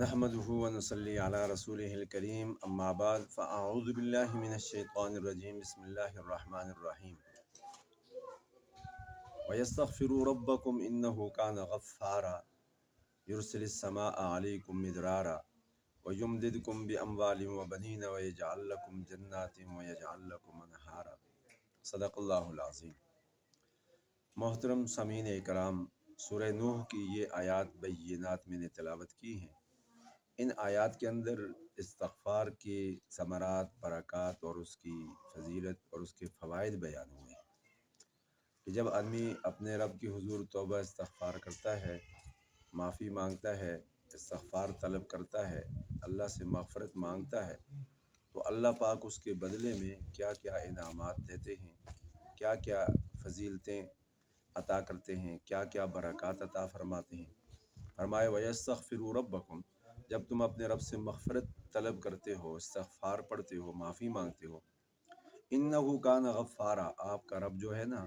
نحمده ونصلي على رسوله الكريم اما بعد فاعوذ بالله من الشيطان الرجيم بسم الله الرحمن الرحيم ويستغفروا ربكم انه كان غفارا يرسل السماء عليكم مدرارا ويمددكم باموال وبنين ويجعل لكم جنات ويجعل لكم انهارا صدق اللہ العظیم۔ محترم سامعین کرام، سورہ نوح کی یہ آیات بینات میں نے تلاوت کی ہیں۔ ان آیات کے اندر استغفار کے ثمرات، برکات اور اس کی فضیلت اور اس کے فوائد بیان ہوئے ہیں کہ جب آدمی اپنے رب کی حضور توبہ استغفار کرتا ہے، معافی مانگتا ہے، استغفار طلب کرتا ہے، اللہ سے مغفرت مانگتا ہے، تو اللہ پاک اس کے بدلے میں کیا کیا انعامات دیتے ہیں، کیا کیا فضیلتیں عطا کرتے ہیں، کیا کیا برکات عطا فرماتے ہیں۔ فرمائے وَيَسْتَغْفِرُوا رَبَّكُمْ، جب تم اپنے رب سے مغفرت طلب کرتے ہو، استغفار پڑھتے ہو، معافی مانگتے ہو، اِنَّهُ كَانَ غَفَّارًا، آپ کا رب جو ہے نا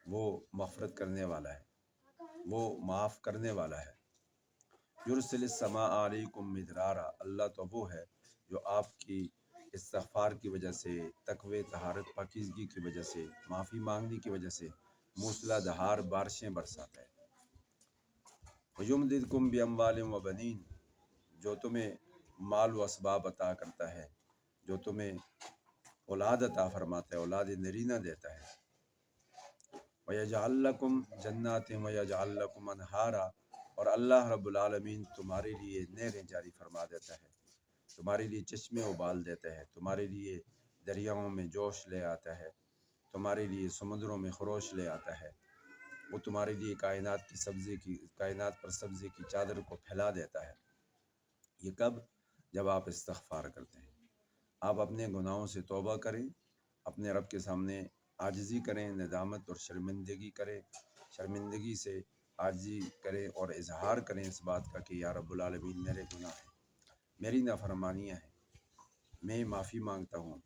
وہ مغفرت کرنے والا ہے، وہ معاف کرنے والا ہے۔ یرسل السماء علیکم مدرارا، اللہ تو وہ ہے جو آپ کی استغفار کی وجہ سے، تقوی، طہارت، پاکیزگی کی وجہ سے، معافی مانگنے کی وجہ سے موسلا دھار بارشیں برساتا ہے۔ وَيُمْدِدْكُمْ بِأَمْوَالٍ وَبَنِينَ، جو تمہیں مال و اسباب عطا کرتا ہے، جو تمہیں اولاد عطا فرماتا ہے، اولاد نرینہ دیتا ہے۔ وَيَجْعَلْ لَكُمْ جَنَّاتٍ وَيَجْعَلْ لَكُمْ أَنْهَارًا، اور اللہ رب العالمین تمہارے لیے نہریں جاری فرما دیتا ہے، تمہارے لیے چشمے ابال دیتا ہے، تمہارے لیے دریاؤں میں جوش لے آتا ہے، تمہارے لیے سمندروں میں خروش لے آتا ہے، وہ تمہارے لیے کائنات پر سبزے کی چادر کو پھیلا دیتا ہے۔ یہ کب؟ جب آپ استغفار کرتے ہیں، آپ اپنے گناہوں سے توبہ کریں، اپنے رب کے سامنے عاجزی کریں، ندامت اور شرمندگی کریں، شرمندگی سے عاجزی کریں اور اظہار کریں اس بات کا کہ یا رب العالمین میرے گناہ ہیں، میری نافرمانیاں ہیں، میں معافی مانگتا ہوں۔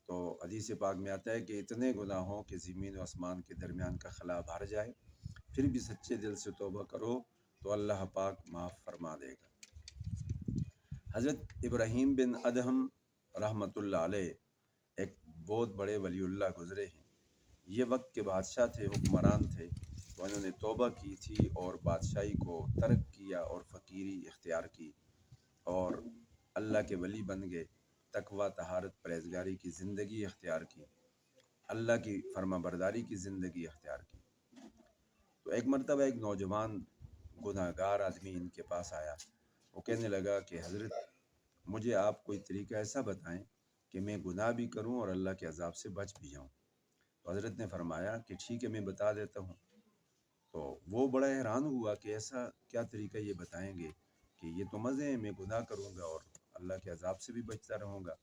تو حدیث پاک میں آتا ہے کہ اتنے گناہ ہوں کہ زمین و آسمان کے درمیان کا خلا بھر جائے، پھر بھی سچے دل سے توبہ کرو تو اللہ پاک معاف فرما دے گا۔ حضرت ابراہیم بن ادہم رحمۃ اللہ علیہ ایک بہت بڑے ولی اللہ گزرے ہیں۔ یہ وقت کے بادشاہ تھے، حکمران تھے، تو انہوں نے توبہ کی تھی اور بادشاہی کو ترک کیا اور فقیری اختیار کی اور اللہ کے ولی بن گئے، تقوی، طہارت، پرہیزگاری کی زندگی اختیار کی، اللہ کی فرما برداری کی زندگی اختیار کی۔ تو ایک مرتبہ ایک نوجوان گناہ گار آدمی ان کے پاس آیا، وہ کہنے لگا کہ حضرت مجھے آپ کوئی طریقہ ایسا بتائیں کہ میں گناہ بھی کروں اور اللہ کے عذاب سے بچ بھی جاؤں۔ تو حضرت نے فرمایا کہ ٹھیک ہے، میں بتا دیتا ہوں۔ تو وہ بڑا حیران ہوا کہ ایسا کیا طریقہ یہ بتائیں گے کہ یہ تو مزے ہیں، میں گناہ کروں گا اور اللہ کے عذاب سے بھی بچتا رہوں گا۔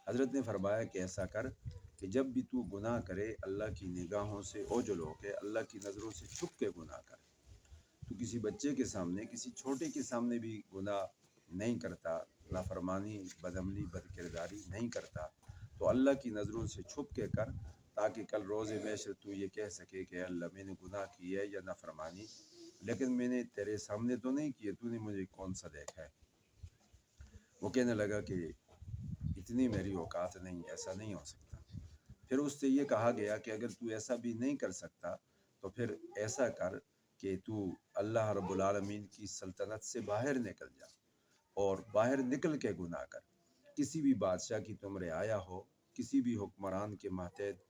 حضرت نے فرمایا کہ ایسا کر کہ جب بھی تو گناہ کرے، اللہ کی نگاہوں سے اوجھل ہو کے، اللہ کی نظروں سے چھپ کے گناہ کر۔ تو کسی بچے کے سامنے، کسی چھوٹے کے سامنے بھی گناہ نہیں کرتا، نافرمانی، بدعملی، بدکرداری نہیں کرتا، تو اللہ کی نظروں سے چھپ کے کر، تاکہ کل روز محشر تو یہ کہہ سکے کہ اللہ میں نے گناہ کی ہے یا نافرمانی، لیکن میں نے تیرے سامنے تو نہیں کیے، تو نے مجھے کون سا دیکھا ہے۔ وہ کہنے لگا کہ اتنی میری اوقات نہیں، ایسا نہیں ہو سکتا۔ پھر اس سے یہ کہا گیا کہ اگر تو ایسا بھی نہیں کر سکتا تو پھر ایسا کر کہ تو اللہ رب العالمین کی سلطنت سے باہر نکل جا اور باہر نکل کے گناہ کر۔ کسی بھی بادشاہ کی تم رعایا ہو، کسی بھی حکمران کے ماتحت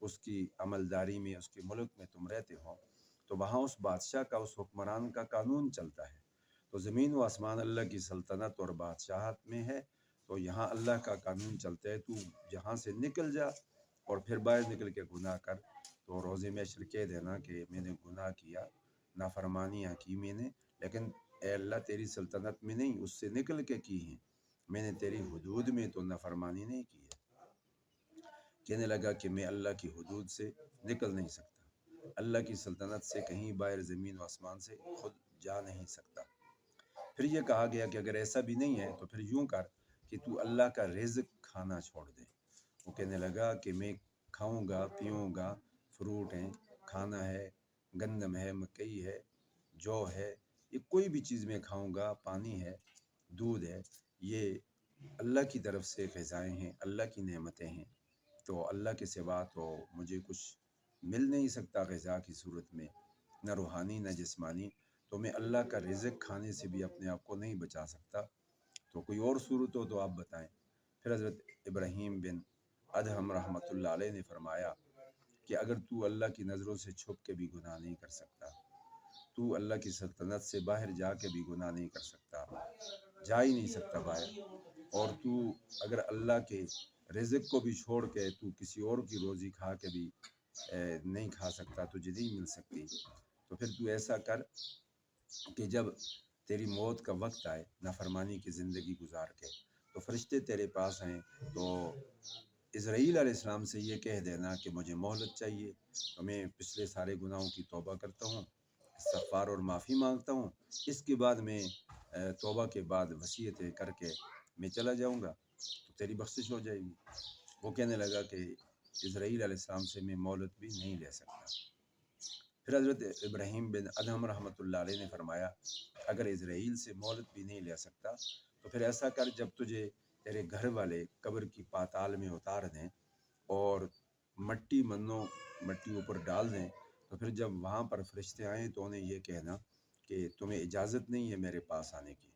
اس کی عملداری میں، اس کے ملک میں تم رہتے ہو، تو وہاں اس بادشاہ کا، اس حکمران کا قانون چلتا ہے۔ تو زمین و آسمان اللہ کی سلطنت اور بادشاہت میں ہے، تو یہاں اللہ کا قانون چلتا ہے۔ تو جہاں سے نکل جا اور پھر باہر نکل کے گناہ کر، تو روز محشر کہہ دینا کہ میں نے گناہ کیا، نافرمانیاں کی میں نے، لیکن اے اللہ تیری سلطنت میں نہیں، اس سے نکل کے کی ہیں، میں نے تیری حدود میں تو نافرمانی نہیں کی ہے۔ کہنے لگا کہ میں اللہ کی حدود سے نکل نہیں سکتا، اللہ کی سلطنت سے کہیں باہر زمین و آسمان سے خود جا نہیں سکتا۔ پھر یہ کہا گیا کہ اگر ایسا بھی نہیں ہے تو پھر یوں کر کہ تو اللہ کا رزق کھانا چھوڑ دے۔ وہ کہنے لگا کہ میں کھاؤں گا، پیوں گا، فروٹ ہیں، کھانا ہے، گندم ہے، مکئی ہے، جو ہے، یہ کوئی بھی چیز میں کھاؤں گا، پانی ہے، دودھ ہے، یہ اللہ کی طرف سے غذائیں ہیں، اللہ کی نعمتیں ہیں، تو اللہ کے سوا تو مجھے کچھ مل نہیں سکتا غذا کی صورت میں، نہ روحانی نہ جسمانی، تو میں اللہ کا رزق کھانے سے بھی اپنے آپ کو نہیں بچا سکتا، تو کوئی اور صورت ہو تو آپ بتائیں۔ پھر حضرت ابراہیم بن ادہم رحمۃ اللہ علیہ نے فرمایا کہ اگر تو اللہ کی نظروں سے چھپ کے بھی گناہ نہیں کر سکتا، تو اللہ کی سلطنت سے باہر جا کے بھی گناہ نہیں کر سکتا، جا ہی نہیں سکتا باہر، اور تو اگر اللہ کے رزق کو بھی چھوڑ کے تو کسی اور کی روزی کھا کے بھی نہیں کھا سکتا، تجھے نہیں مل سکتی، تو پھر تو ایسا کر کہ جب تیری موت کا وقت آئے نافرمانی کی زندگی گزار کے، تو فرشتے تیرے پاس آئیں تو اسرائیل علیہ السلام سے یہ کہہ دینا کہ مجھے مہلت چاہیے، تو میں پچھلے سارے گناہوں کی توبہ کرتا ہوں، استغفار اور معافی مانگتا ہوں، اس کے بعد میں توبہ کے بعد وصیتیں کر کے میں چلا جاؤں گا، تو تیری بخشش ہو جائے گی۔ وہ کہنے لگا کہ اسرائیل علیہ السلام سے میں مہلت بھی نہیں لے سکتا۔ پھر حضرت ابراہیم بن ادہم رحمۃ اللہ علیہ نے فرمایا اگر اسرائیل سے مہلت بھی نہیں لے سکتا تو پھر ایسا کر، جب تجھے تیرے گھر والے قبر کی پاتال میں اتار دیں اور مٹی اوپر ڈال دیں، تو پھر جب وہاں پر فرشتے آئیں تو انہیں یہ کہنا کہ تمہیں اجازت نہیں ہے میرے پاس آنے کی،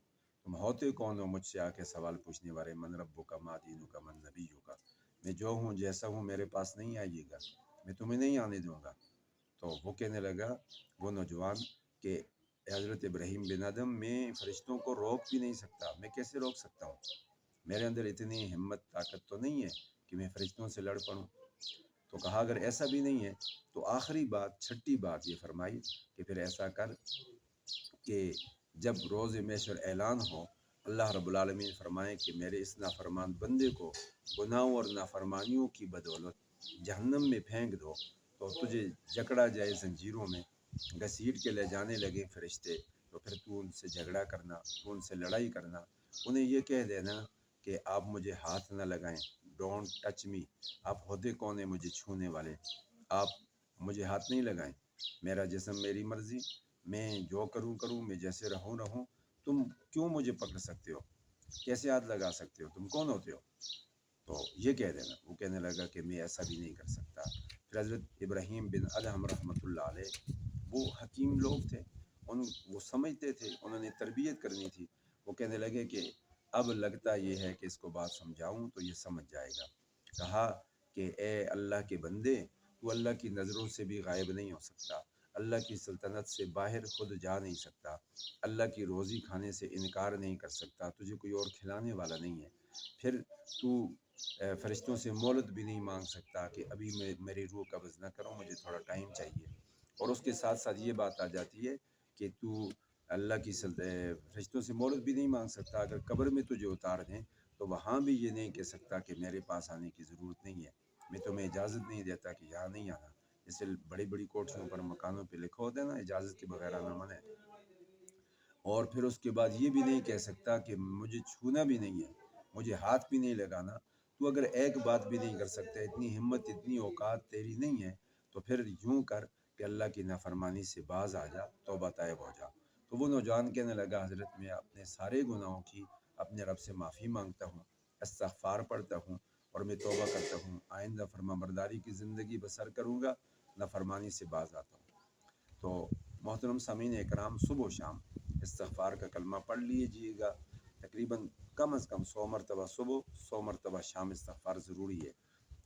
تم ہوتے کون ہو مجھ سے آ کے سوال پوچھنے والے، من ربو کا ما دینو کا من نبیو کا، میں جو ہوں جیسا ہوں میرے پاس نہیں آئیے گا، میں تمہیں نہیں آنے دوں گا۔ تو وہ کہنے لگا وہ نوجوان کہ حضرت ابراہیم بن ادم، میں فرشتوں کو روک بھی نہیں سکتا، میں کیسے روک سکتا ہوں، میرے اندر اتنی ہمت طاقت تو نہیں ہے کہ میں فرشتوں سے لڑ پڑوں۔ تو کہا اگر ایسا بھی نہیں ہے تو آخری بات، چھٹی بات یہ فرمائی کہ پھر ایسا کر کہ جب روز محشر اعلان ہو، اللہ رب العالمین فرمائے کہ میرے اس نافرمان بندے کو گناہوں اور نافرمانیوں کی بدولت جہنم میں پھینک دو، تو تجھے جکڑا جائے زنجیروں میں، گھسیٹ کے لے جانے لگے فرشتے، تو پھر تو ان سے جھگڑا کرنا، تو ان سے لڑائی کرنا، انہیں یہ کہہ دینا کہ آپ مجھے ہاتھ نہ لگائیں، ڈونٹ ٹچ می، آپ ہوتے کون ہیں مجھے چھونے والے، آپ مجھے ہاتھ نہیں لگائیں، میرا جسم میری مرضی، میں جو کروں، میں جیسے رہوں، تم کیوں مجھے پکڑ سکتے ہو، کیسے ہاتھ لگا سکتے ہو، تم کون ہوتے ہو، تو یہ کہہ دینا۔ وہ کہنے لگا کہ میں ایسا بھی نہیں کر سکتا۔ پھر حضرت ابراہیم بن ادہم رحمۃ اللہ علیہ، وہ حکیم لوگ تھے، وہ سمجھتے تھے، انہوں نے تربیت کرنی تھی، وہ کہنے لگے کہ اب لگتا یہ ہے کہ اس کو بات سمجھاؤں تو یہ سمجھ جائے گا۔ کہا کہ اے اللہ کے بندے، تو اللہ کی نظروں سے بھی غائب نہیں ہو سکتا، اللہ کی سلطنت سے باہر خود جا نہیں سکتا، اللہ کی روزی کھانے سے انکار نہیں کر سکتا، تجھے کوئی اور کھلانے والا نہیں ہے، پھر تو فرشتوں سے مہلت بھی نہیں مانگ سکتا کہ ابھی میں میری روح قبض نہ کروں، مجھے تھوڑا ٹائم چاہیے، اور اس کے ساتھ ساتھ یہ بات آ جاتی ہے کہ تو اللہ کی فرشتوں سے مہلت بھی نہیں مانگ سکتا، اگر قبر میں تجھے اتار دیں تو وہاں بھی یہ نہیں کہہ سکتا کہ میرے پاس آنے کی ضرورت نہیں ہے، میں تمہیں اجازت نہیں دیتا کہ یہاں نہیں آنا، جیسے بڑی بڑی کوٹھیوں پر مکانوں پہ لکھا ہوتا ہے نا اجازت کے بغیر آنا منع ہے، اور پھر اس کے بعد یہ بھی نہیں کہہ سکتا کہ مجھے چھونا بھی نہیں ہے، مجھے ہاتھ بھی نہیں لگانا، تو اگر ایک بات بھی نہیں کر سکتا، اتنی ہمت اتنی اوقات تیری نہیں ہے، تو پھر یوں کر کہ اللہ کی نافرمانی سے باز آ جا، توبہ طائب ہو جا۔ تو وہ نوجوان کہنے لگا حضرت میں اپنے سارے گناہوں کی اپنے رب سے معافی مانگتا ہوں، استغفار پڑھتا ہوں، اور میں توبہ کرتا ہوں، آئندہ فرما برداری کی زندگی بسر کروں گا، نافرمانی سے باز آتا ہوں۔ تو محترم سامعین اکرام، صبح و شام استغفار کا کلمہ پڑھ لیجیے گا، تقریباً کم از کم 100 مرتبہ صبح، 100 مرتبہ شام استغفار ضروری ہے۔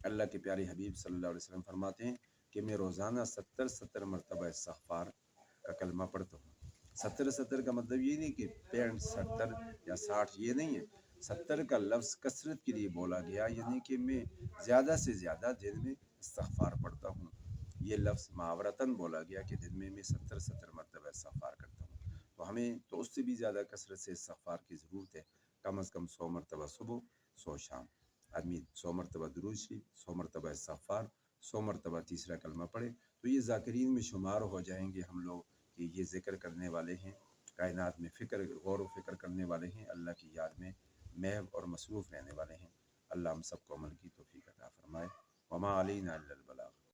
اللہ کے پیارے حبیب صلی اللہ علیہ وسلم فرماتے ہیں کہ میں روزانہ 70 مرتبہ استغفار کا کلمہ پڑھتا ہوں۔ 70 کا مطلب یہ نہیں کہ 65 70 یا 60، یہ نہیں ہے، 70 کا لفظ کثرت کے لیے بولا گیا، یعنی کہ میں زیادہ سے زیادہ دن میں استغفار پڑھتا ہوں، یہ لفظ محاورتاً بولا گیا کہ دن میں 70 مرتبہ استغفار کرتا ہوں، تو ہمیں تو اس سے بھی زیادہ کثرت سے استغفار کی ضرورت ہے، کم از کم 100 مرتبہ صبح، 100 شام، آدمی 100 مرتبہ درود شریف، 100 مرتبہ استغفار، 100 مرتبہ تیسرا کلمہ پڑھے، تو یہ ذاکرین میں شمار ہو جائیں گے ہم لوگ، کہ یہ ذکر کرنے والے ہیں، کائنات میں غور و فکر کرنے والے ہیں، اللہ کی یاد میں محو اور مصروف رہنے والے ہیں۔ اللہ ہم سب کو عمل کی توفیق عطا فرمائے۔ وما علینا الا البلاغ۔